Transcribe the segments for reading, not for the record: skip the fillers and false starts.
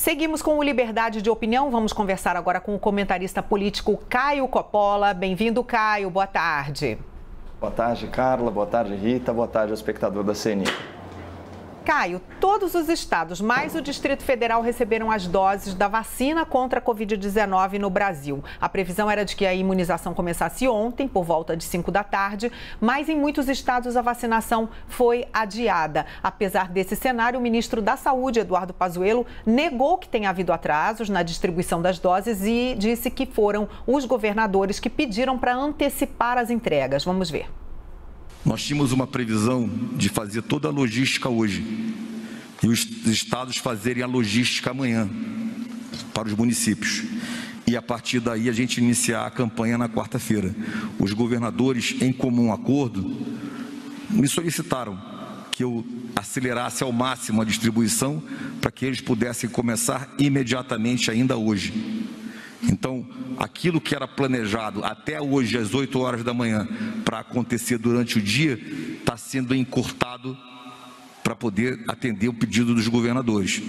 Seguimos com o Liberdade de Opinião. Vamos conversar agora com o comentarista político Caio Coppola. Bem-vindo, Caio. Boa tarde. Boa tarde, Carla. Boa tarde, Rita. Boa tarde ao espectador da CNN. Caio, todos os estados, mais o Distrito Federal, receberam as doses da vacina contra a Covid-19 no Brasil. A previsão era de que a imunização começasse ontem, por volta de 5 da tarde, mas em muitos estados a vacinação foi adiada. Apesar desse cenário, o ministro da Saúde, Eduardo Pazuello, negou que tenha havido atrasos na distribuição das doses e disse que foram os governadores que pediram para antecipar as entregas. Vamos ver. Nós tínhamos uma previsão de fazer toda a logística hoje e os estados fazerem a logística amanhã para os municípios. E a partir daí a gente iniciar a campanha na quarta-feira. Os governadores, em comum acordo, me solicitaram que eu acelerasse ao máximo a distribuição para que eles pudessem começar imediatamente ainda hoje. Então, aquilo que era planejado até hoje, às 8 horas da manhã, para acontecer durante o dia, está sendo encurtado para poder atender o pedido dos governadores.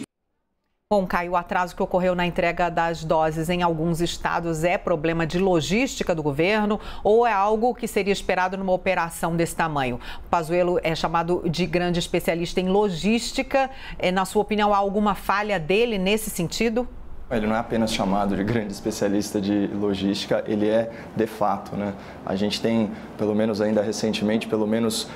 Bom, Caio, o atraso que ocorreu na entrega das doses em alguns estados é problema de logística do governo ou é algo que seria esperado numa operação desse tamanho? O Pazuello é chamado de grande especialista em logística. Na sua opinião, há alguma falha dele nesse sentido? Ele não é apenas chamado de grande especialista de logística, ele é de fato, né? A gente tem, pelo menos ainda recentemente, pelo menos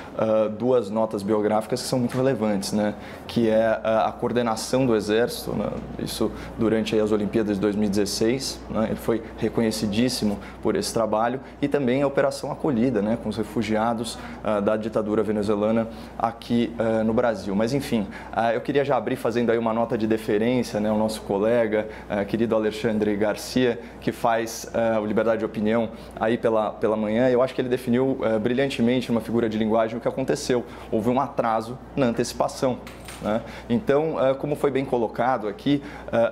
duas notas biográficas que são muito relevantes, né? Que é a coordenação do Exército, né? Isso durante as Olimpíadas de 2016, né? Ele foi reconhecidíssimo por esse trabalho, e também a Operação Acolhida, né? Com os refugiados da ditadura venezuelana aqui no Brasil. Mas enfim, eu queria já abrir fazendo aí uma nota de deferência, né? O nosso colega, querido Alexandre Garcia, que faz o Liberdade de Opinião aí pela manhã. Eu acho que ele definiu brilhantemente numa figura de linguagem o que aconteceu. Houve um atraso na antecipação, né? Então, como foi bem colocado aqui,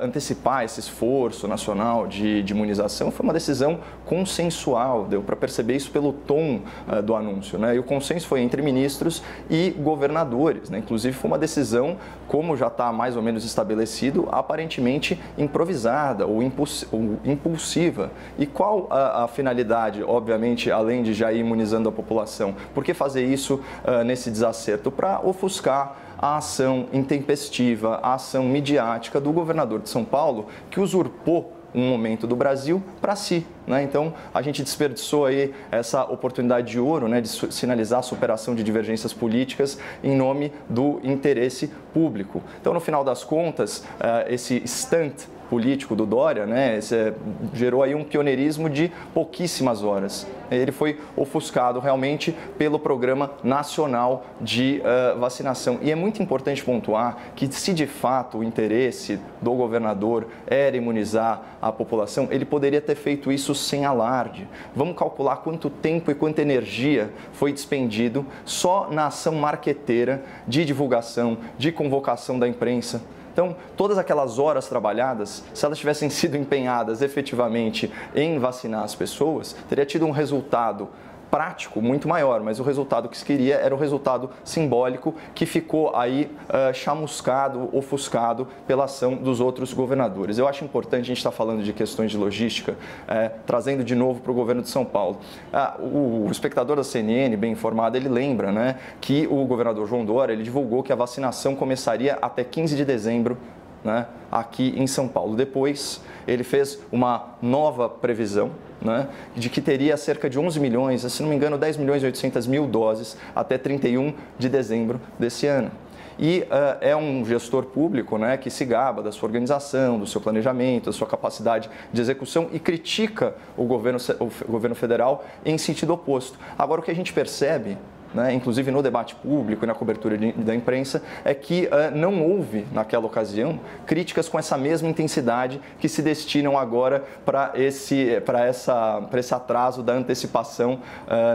antecipar esse esforço nacional de imunização foi uma decisão consensual, deu para perceber isso pelo tom do anúncio, né? E o consenso foi entre ministros e governadores, né? Inclusive foi uma decisão, como já está mais ou menos estabelecido, aparentemente improvisada ou impulsiva. E qual a finalidade, obviamente, além de já ir imunizando a população? Por que fazer isso nesse desacerto? Para ofuscar a ação intempestiva, a ação midiática do governador de São Paulo, que usurpou um momento do Brasil para si, né? Então, a gente desperdiçou aí essa oportunidade de ouro, né, de sinalizar a superação de divergências políticas em nome do interesse público. Então, no final das contas, esse stunt político do Dória, né, gerou aí um pioneirismo de pouquíssimas horas. Ele foi ofuscado realmente pelo Programa Nacional de Vacinação. E é muito importante pontuar que, se de fato o interesse do governador era imunizar a população, ele poderia ter feito isso sem alarde. Vamos calcular quanto tempo e quanta energia foi despendido só na ação marqueteira de divulgação, de convocação da imprensa. Então, todas aquelas horas trabalhadas, se elas tivessem sido empenhadas efetivamente em vacinar as pessoas, teria tido um resultado prático muito maior, mas o resultado que se queria era o resultado simbólico que ficou aí chamuscado, ofuscado pela ação dos outros governadores. Eu acho importante, a gente está falando de questões de logística, trazendo de novo para o governo de São Paulo. O espectador da CNN, bem informado, ele lembra, né, que o governador João Dória, ele divulgou que a vacinação começaria até 15 de dezembro, né, aqui em São Paulo. Depois, ele fez uma nova previsão, né, de que teria cerca de 11 milhões, se não me engano, 10 milhões e 800 mil doses até 31 de dezembro desse ano. E é um gestor público, né, que se gaba da sua organização, do seu planejamento, da sua capacidade de execução e critica o governo federal em sentido oposto. Agora, o que a gente percebe, né, inclusive no debate público e na cobertura da imprensa, é que não houve, naquela ocasião, críticas com essa mesma intensidade que se destinam agora para esse atraso da antecipação,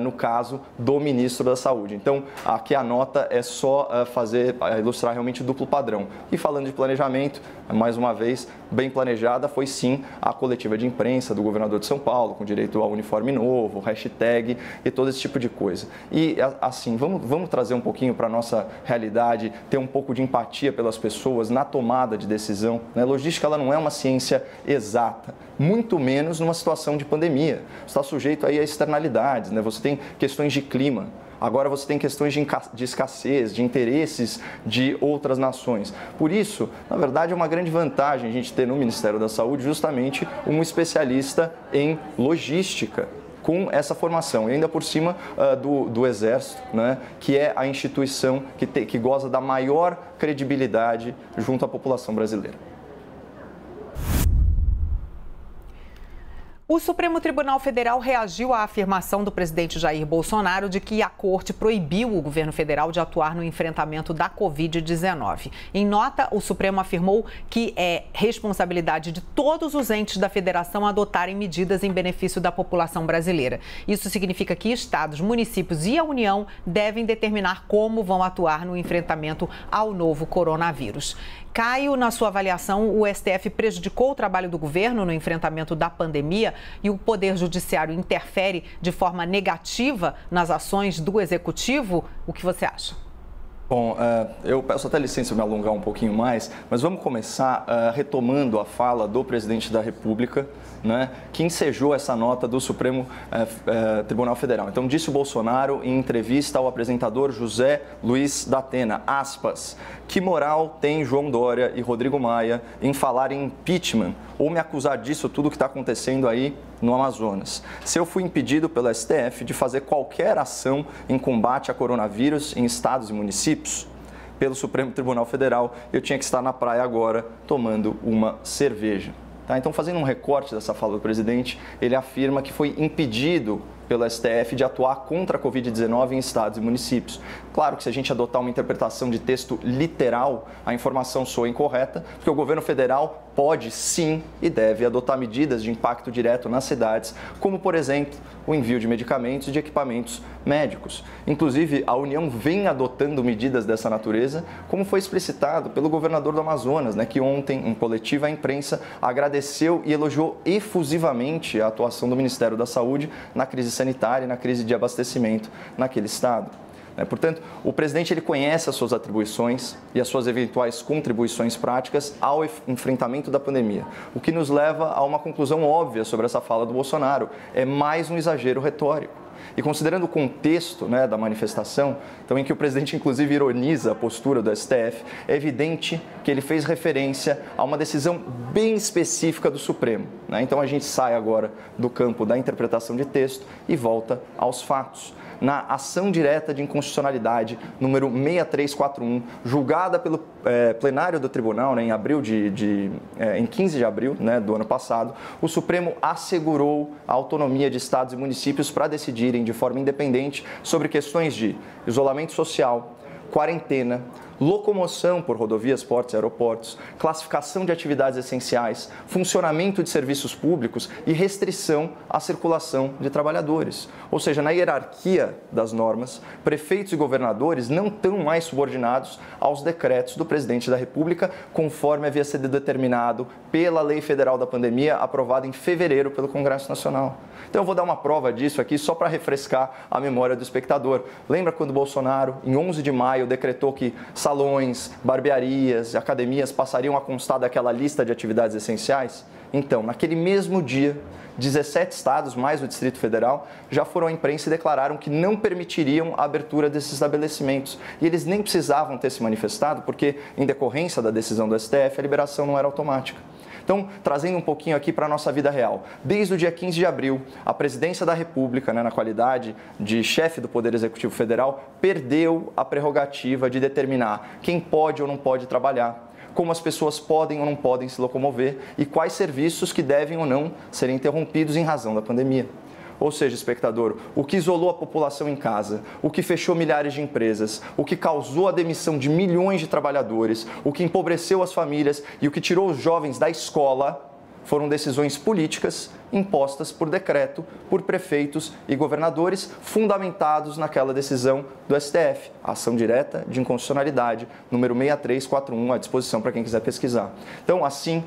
no caso do ministro da Saúde. Então, aqui a nota é só ilustrar realmente o duplo padrão. E falando de planejamento, mais uma vez, bem planejada foi sim a coletiva de imprensa do governador de São Paulo, com direito ao uniforme novo, hashtag e todo esse tipo de coisa. E assim, vamos trazer um pouquinho para a nossa realidade, ter um pouco de empatia pelas pessoas na tomada de decisão. Né? Logística ela não é uma ciência exata, muito menos numa situação de pandemia. Você está sujeito aí a externalidades, né? Você tem questões de clima. Agora você tem questões de escassez, de interesses de outras nações. Por isso, na verdade, é uma grande vantagem a gente ter no Ministério da Saúde justamente um especialista em logística, com essa formação, e ainda por cima do Exército, né, que é a instituição que goza da maior credibilidade junto à população brasileira. O Supremo Tribunal Federal reagiu à afirmação do presidente Jair Bolsonaro de que a corte proibiu o governo federal de atuar no enfrentamento da Covid-19. Em nota, o Supremo afirmou que é responsabilidade de todos os entes da federação adotarem medidas em benefício da população brasileira. Isso significa que estados, municípios e a União devem determinar como vão atuar no enfrentamento ao novo coronavírus. Caio, na sua avaliação, o STF prejudicou o trabalho do governo no enfrentamento da pandemia e o Poder Judiciário interfere de forma negativa nas ações do Executivo? O que você acha? Bom, eu peço até licença me alongar um pouquinho mais, mas vamos começar retomando a fala do presidente da República, né, que ensejou essa nota do Supremo Tribunal Federal. Então, disse o Bolsonaro em entrevista ao apresentador José Luiz da Atena, aspas, que moral tem João Dória e Rodrigo Maia em falar em impeachment ou me acusar disso tudo que está acontecendo aí no Amazonas. Se eu fui impedido pelo STF de fazer qualquer ação em combate a coronavírus em estados e municípios, pelo Supremo Tribunal Federal, eu tinha que estar na praia agora tomando uma cerveja. Tá? Então, fazendo um recorte dessa fala do presidente, ele afirma que foi impedido pelo STF de atuar contra a Covid-19 em estados e municípios. Claro que se a gente adotar uma interpretação de texto literal, a informação soa incorreta, porque o governo federal pode sim e deve adotar medidas de impacto direto nas cidades, como, por exemplo, o envio de medicamentos e de equipamentos médicos. Inclusive, a União vem adotando medidas dessa natureza, como foi explicitado pelo governador do Amazonas, né, que ontem, em coletiva à imprensa, agradeceu e elogiou efusivamente a atuação do Ministério da Saúde na crise sanitária e na crise de abastecimento naquele estado. Portanto, o presidente ele conhece as suas atribuições e as suas eventuais contribuições práticas ao enfrentamento da pandemia, o que nos leva a uma conclusão óbvia sobre essa fala do Bolsonaro. É mais um exagero retórico. E considerando o contexto, né, da manifestação, então, em que o presidente inclusive ironiza a postura do STF, é evidente que ele fez referência a uma decisão bem específica do Supremo. Né? Então a gente sai agora do campo da interpretação de texto e volta aos fatos. Na ação direta de inconstitucionalidade número 6341, julgada pelo plenário do tribunal, né, em 15 de abril, né, do ano passado, o Supremo assegurou a autonomia de estados e municípios para decidirem de forma independente sobre questões de isolamento social, quarentena, locomoção por rodovias, portos e aeroportos, classificação de atividades essenciais, funcionamento de serviços públicos e restrição à circulação de trabalhadores. Ou seja, na hierarquia das normas, prefeitos e governadores não estão mais subordinados aos decretos do presidente da República, conforme havia sido determinado pela Lei Federal da Pandemia, aprovada em fevereiro pelo Congresso Nacional. Então eu vou dar uma prova disso aqui só para refrescar a memória do espectador. Lembra quando Bolsonaro, em 11 de maio, decretou que salões, barbearias e academias passariam a constar daquela lista de atividades essenciais? Então, naquele mesmo dia, 17 estados, mais o Distrito Federal, já foram à imprensa e declararam que não permitiriam a abertura desses estabelecimentos. E eles nem precisavam ter se manifestado, porque, em decorrência da decisão do STF, a liberação não era automática. Então, trazendo um pouquinho aqui para a nossa vida real. Desde o dia 15 de abril, a Presidência da República, né, na qualidade de chefe do Poder Executivo Federal, perdeu a prerrogativa de determinar quem pode ou não pode trabalhar, como as pessoas podem ou não podem se locomover e quais serviços que devem ou não serem interrompidos em razão da pandemia. Ou seja, espectador, o que isolou a população em casa, o que fechou milhares de empresas, o que causou a demissão de milhões de trabalhadores, o que empobreceu as famílias e o que tirou os jovens da escola foram decisões políticas impostas por decreto por prefeitos e governadores, fundamentados naquela decisão do STF, a ação direta de inconstitucionalidade número 6341, à disposição para quem quiser pesquisar. Então, assim,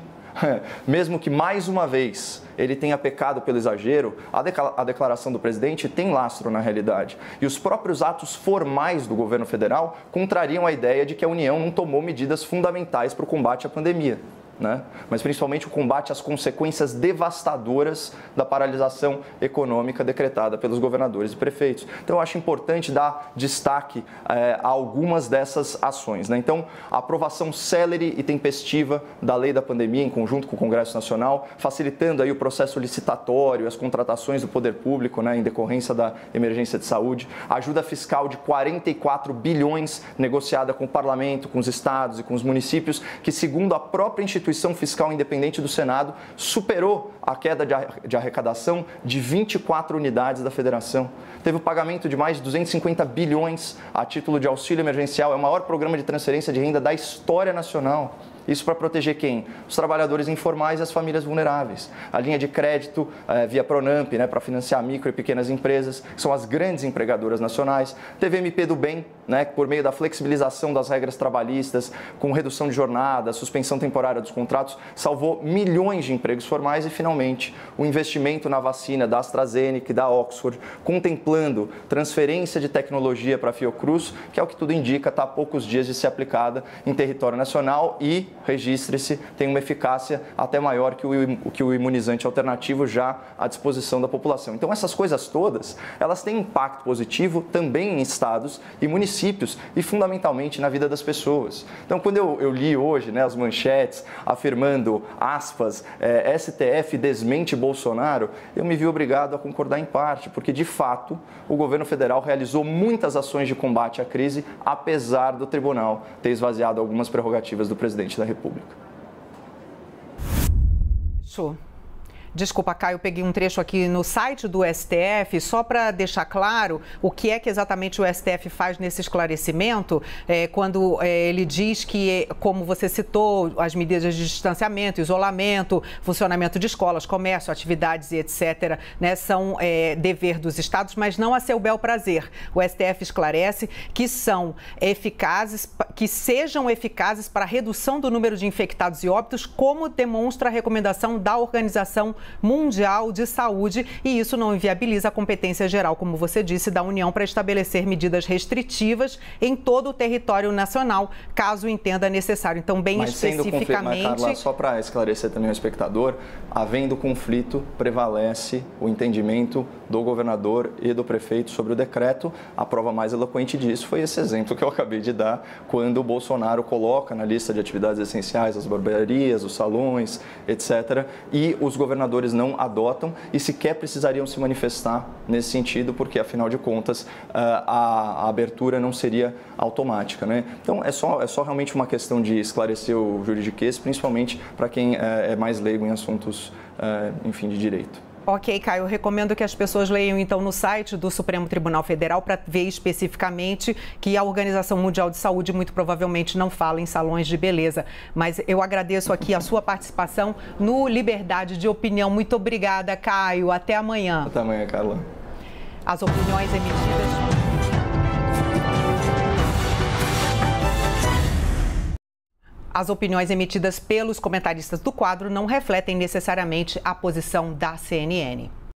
mesmo que mais uma vez ele tenha pecado pelo exagero, a declaração do presidente tem lastro na realidade. E os próprios atos formais do governo federal contrariam a ideia de que a União não tomou medidas fundamentais para o combate à pandemia, né? Mas principalmente o combate às consequências devastadoras da paralisação econômica decretada pelos governadores e prefeitos. Então, eu acho importante dar destaque a algumas dessas ações, né? Então, a aprovação célere e tempestiva da lei da pandemia em conjunto com o Congresso Nacional, facilitando aí o processo licitatório, as contratações do poder público, né, em decorrência da emergência de saúde, a ajuda fiscal de 44 bilhões negociada com o parlamento, com os estados e com os municípios, que, segundo a própria instituição fiscal independente do Senado, superou a queda de arrecadação de 24 unidades da federação. Teve o pagamento de mais de 250 bilhões a título de auxílio emergencial, é o maior programa de transferência de renda da história nacional. Isso para proteger quem? Os trabalhadores informais e as famílias vulneráveis. A linha de crédito via Pronamp, né, para financiar micro e pequenas empresas, que são as grandes empregadoras nacionais. Teve MP do Bem, né, por meio da flexibilização das regras trabalhistas, com redução de jornada, suspensão temporária dos contratos, salvou milhões de empregos formais. E, finalmente, o investimento na vacina da AstraZeneca e da Oxford, contemplando transferência de tecnologia para a Fiocruz, que é o que tudo indica, está há poucos dias de ser aplicada em território nacional e, registre-se, tem uma eficácia até maior que o imunizante alternativo já à disposição da população. Então, essas coisas todas, elas têm impacto positivo também em estados e municípios e, fundamentalmente, na vida das pessoas. Então, quando eu li hoje, né, as manchetes afirmando, aspas, STF desmente Bolsonaro, eu me vi obrigado a concordar em parte, porque, de fato, o governo federal realizou muitas ações de combate à crise, apesar do tribunal ter esvaziado algumas prerrogativas do presidente da República. Desculpa, Caio, eu peguei um trecho aqui no site do STF, só para deixar claro o que é que exatamente o STF faz nesse esclarecimento, quando ele diz que, como você citou, as medidas de distanciamento, isolamento, funcionamento de escolas, comércio, atividades e etc., né, são dever dos estados, mas não a seu bel prazer. O STF esclarece que são eficazes, que sejam eficazes para a redução do número de infectados e óbitos, como demonstra a recomendação da Organização Mundial de Saúde, e isso não inviabiliza a competência geral, como você disse, da União para estabelecer medidas restritivas em todo o território nacional, caso entenda necessário. Então, bem especificamente... Mas, Carla, só para esclarecer também ao espectador, havendo conflito, prevalece o entendimento do governador e do prefeito sobre o decreto. A prova mais eloquente disso foi esse exemplo que eu acabei de dar, quando o Bolsonaro coloca na lista de atividades essenciais as barbearias, os salões, etc., e os governadores não adotam e sequer precisariam se manifestar nesse sentido, porque, afinal de contas, a abertura não seria automática, né? Então, é só realmente uma questão de esclarecer o juridiquês, principalmente para quem é mais leigo em assuntos, enfim, de direito. Ok, Caio, eu recomendo que as pessoas leiam então no site do Supremo Tribunal Federal para ver especificamente que a Organização Mundial de Saúde muito provavelmente não fala em salões de beleza. Mas eu agradeço aqui a sua participação no Liberdade de Opinião. Muito obrigada, Caio. Até amanhã. Até amanhã, Carla. As opiniões emitidas... As opiniões emitidas pelos comentaristas do quadro não refletem necessariamente a posição da CNN.